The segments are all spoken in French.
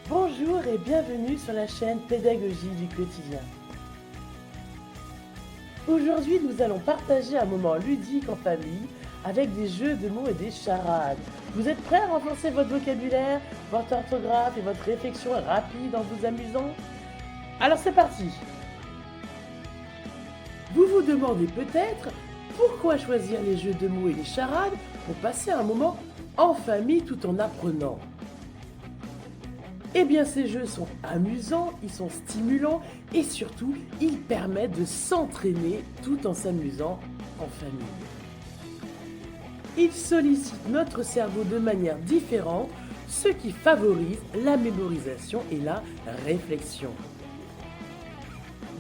Bonjour et bienvenue sur la chaîne Pédagogie du quotidien. Aujourd'hui, nous allons partager un moment ludique en famille avec des jeux de mots et des charades. Vous êtes prêts à renforcer votre vocabulaire, votre orthographe et votre réflexion rapide en vous amusant? Alors c'est parti! Vous vous demandez peut-être pourquoi choisir les jeux de mots et les charades pour passer un moment en famille tout en apprenant. Eh bien, ces jeux sont amusants, ils sont stimulants et surtout, ils permettent de s'entraîner tout en s'amusant en famille. Ils sollicitent notre cerveau de manière différente, ce qui favorise la mémorisation et la réflexion.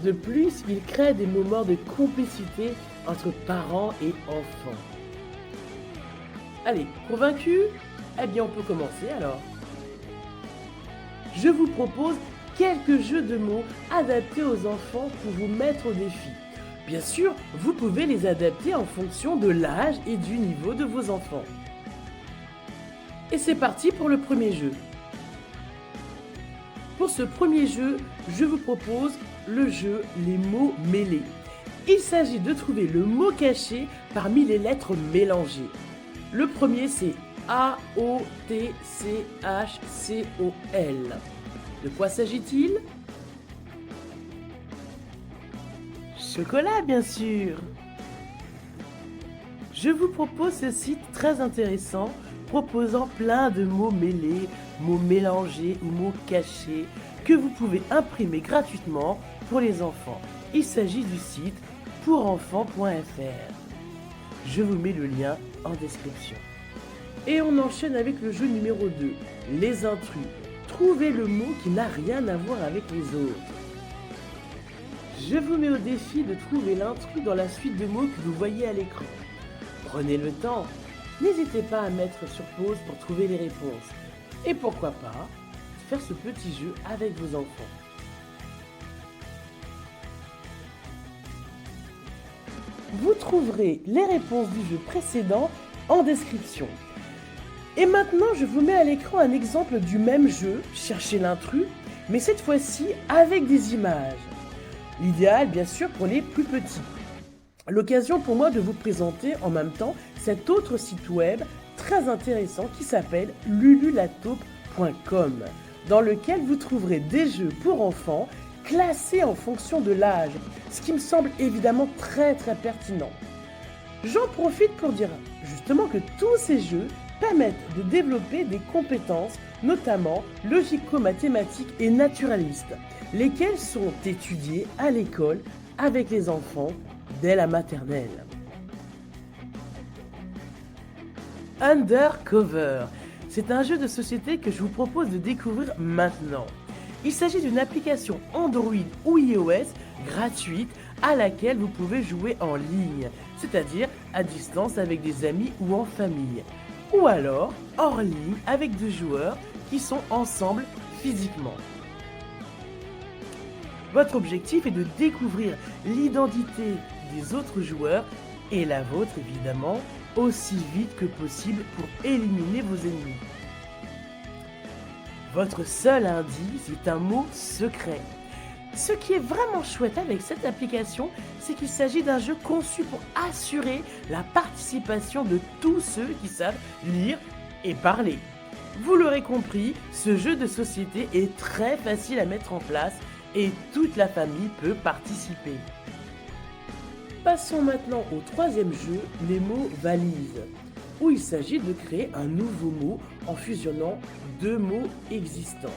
De plus, ils créent des moments de complicité entre parents et enfants. Allez, convaincus? Eh bien, on peut commencer alors. Je vous propose quelques jeux de mots adaptés aux enfants pour vous mettre au défi. Bien sûr, vous pouvez les adapter en fonction de l'âge et du niveau de vos enfants. Et c'est parti pour le premier jeu. Pour ce premier jeu, je vous propose le jeu Les mots mêlés. Il s'agit de trouver le mot caché parmi les lettres mélangées. Le premier, c'est A-O-T-C-H-C-O-L. De quoi s'agit-il? Chocolat, bien sûr. Je vous propose ce site très intéressant proposant plein de mots mêlés, mots mélangés ou mots cachés que vous pouvez imprimer gratuitement pour les enfants. Il s'agit du site pourenfants.fr. Je vous mets le lien en description. Et on enchaîne avec le jeu numéro 2, les intrus. Trouvez le mot qui n'a rien à voir avec les autres. Je vous mets au défi de trouver l'intrus dans la suite de mots que vous voyez à l'écran. Prenez le temps, n'hésitez pas à mettre sur pause pour trouver les réponses. Et pourquoi pas faire ce petit jeu avec vos enfants. Vous trouverez les réponses du jeu précédent en description. Et maintenant, je vous mets à l'écran un exemple du même jeu, Cherchez l'intrus, mais cette fois-ci avec des images. L'idéal, bien sûr, pour les plus petits. L'occasion pour moi de vous présenter en même temps cet autre site web très intéressant qui s'appelle lululatope.com, dans lequel vous trouverez des jeux pour enfants classés en fonction de l'âge, ce qui me semble évidemment très pertinent. J'en profite pour dire justement que tous ces jeux permettent de développer des compétences, notamment logico-mathématiques et naturalistes, lesquelles sont étudiées à l'école avec les enfants dès la maternelle. Undercover, c'est un jeu de société que je vous propose de découvrir maintenant. Il s'agit d'une application Android ou iOS gratuite à laquelle vous pouvez jouer en ligne, c'est-à-dire à distance avec des amis ou en famille, ou alors hors ligne avec deux joueurs qui sont ensemble physiquement. Votre objectif est de découvrir l'identité des autres joueurs et la vôtre évidemment aussi vite que possible pour éliminer vos ennemis. Votre seul indice est un mot secret. Ce qui est vraiment chouette avec cette application, c'est qu'il s'agit d'un jeu conçu pour assurer la participation de tous ceux qui savent lire et parler. Vous l'aurez compris, ce jeu de société est très facile à mettre en place et toute la famille peut participer. Passons maintenant au troisième jeu, les mots valises, où il s'agit de créer un nouveau mot en fusionnant deux mots existants.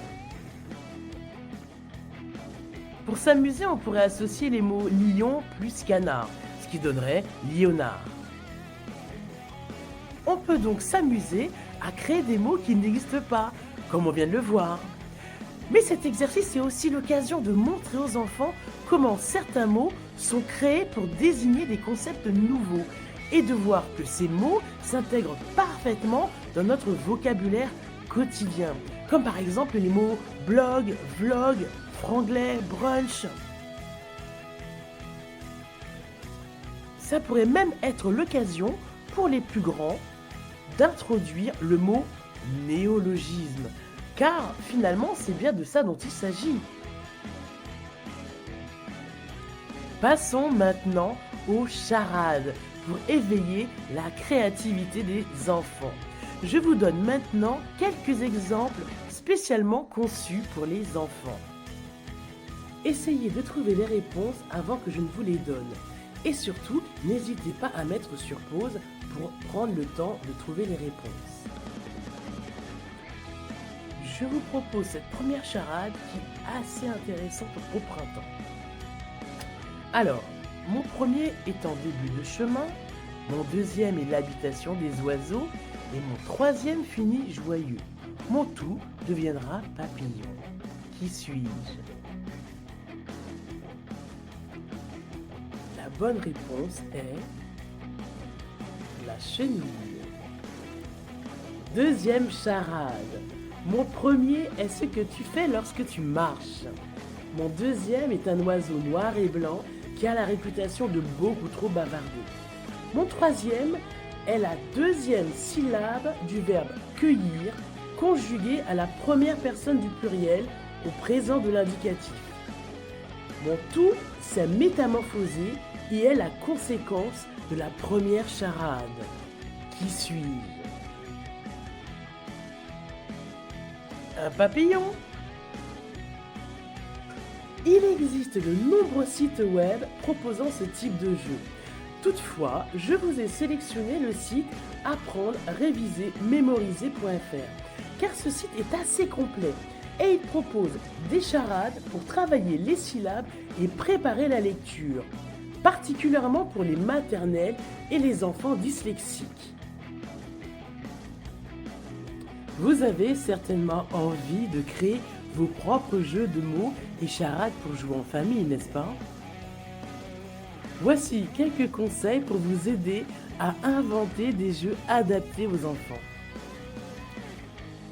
Pour s'amuser, on pourrait associer les mots lion plus canard, ce qui donnerait lionnard. On peut donc s'amuser à créer des mots qui n'existent pas, comme on vient de le voir. Mais cet exercice est aussi l'occasion de montrer aux enfants comment certains mots sont créés pour désigner des concepts nouveaux et de voir que ces mots s'intègrent parfaitement dans notre vocabulaire quotidien, comme par exemple les mots blog, vlog, franglais, brunch. Ça pourrait même être l'occasion pour les plus grands d'introduire le mot néologisme, car finalement c'est bien de ça dont il s'agit. Passons maintenant aux charades pour éveiller la créativité des enfants. Je vous donne maintenant quelques exemples spécialement conçus pour les enfants. Essayez de trouver les réponses avant que je ne vous les donne. Et surtout, n'hésitez pas à mettre sur pause pour prendre le temps de trouver les réponses. Je vous propose cette première charade qui est assez intéressante au printemps. Alors, mon premier est en début de chemin, mon deuxième est l'habitation des oiseaux et mon troisième finit joyeux. Mon tout deviendra papillon. Qui suis-je? La bonne réponse est la chenille. Deuxième charade. Mon premier est ce que tu fais lorsque tu marches. Mon deuxième est un oiseau noir et blanc qui a la réputation de beaucoup trop bavarder. Mon troisième est la deuxième syllabe du verbe cueillir conjuguée à la première personne du pluriel au présent de l'indicatif. Mon tout s'est métamorphosé et est la conséquence de la première charade. Qui suis-je? Un papillon. Il existe de nombreux sites web proposant ce type de jeu. Toutefois, je vous ai sélectionné le site apprendre, réviser, mémoriser.fr car ce site est assez complet et il propose des charades pour travailler les syllabes et préparer la lecture, particulièrement pour les maternelles et les enfants dyslexiques. Vous avez certainement envie de créer vos propres jeux de mots et charades pour jouer en famille, n'est-ce pas? Voici quelques conseils pour vous aider à inventer des jeux adaptés aux enfants.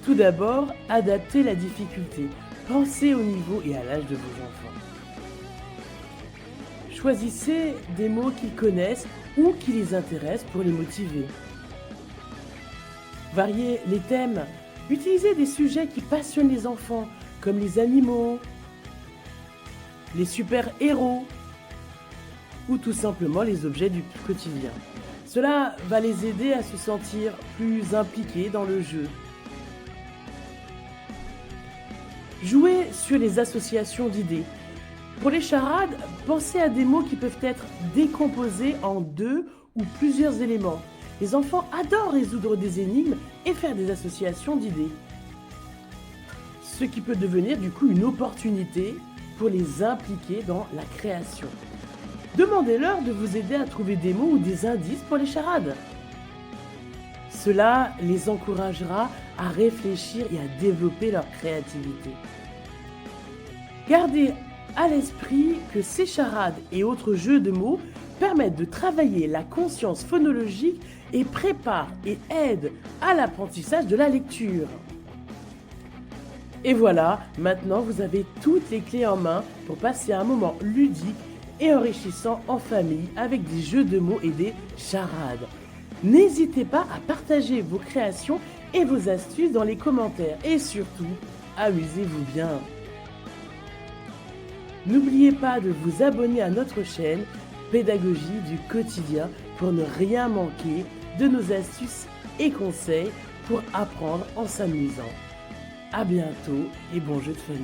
Tout d'abord, adaptez la difficulté. Pensez au niveau et à l'âge de vos enfants. Choisissez des mots qu'ils connaissent ou qui les intéressent pour les motiver. Variez les thèmes. Utilisez des sujets qui passionnent les enfants, comme les animaux, les super-héros ou tout simplement les objets du quotidien. Cela va les aider à se sentir plus impliqués dans le jeu. Jouez sur les associations d'idées. Pour les charades, pensez à des mots qui peuvent être décomposés en deux ou plusieurs éléments. Les enfants adorent résoudre des énigmes et faire des associations d'idées. Ce qui peut devenir du coup une opportunité pour les impliquer dans la création. Demandez-leur de vous aider à trouver des mots ou des indices pour les charades. Cela les encouragera à réfléchir et à développer leur créativité. Gardez à l'esprit que ces charades et autres jeux de mots permettent de travailler la conscience phonologique et préparent et aident à l'apprentissage de la lecture. Et voilà, maintenant vous avez toutes les clés en main pour passer un moment ludique et enrichissant en famille avec des jeux de mots et des charades. N'hésitez pas à partager vos créations et vos astuces dans les commentaires et surtout, amusez-vous bien. N'oubliez pas de vous abonner à notre chaîne Pédagogie du quotidien pour ne rien manquer de nos astuces et conseils pour apprendre en s'amusant. À bientôt et bon jeu de famille.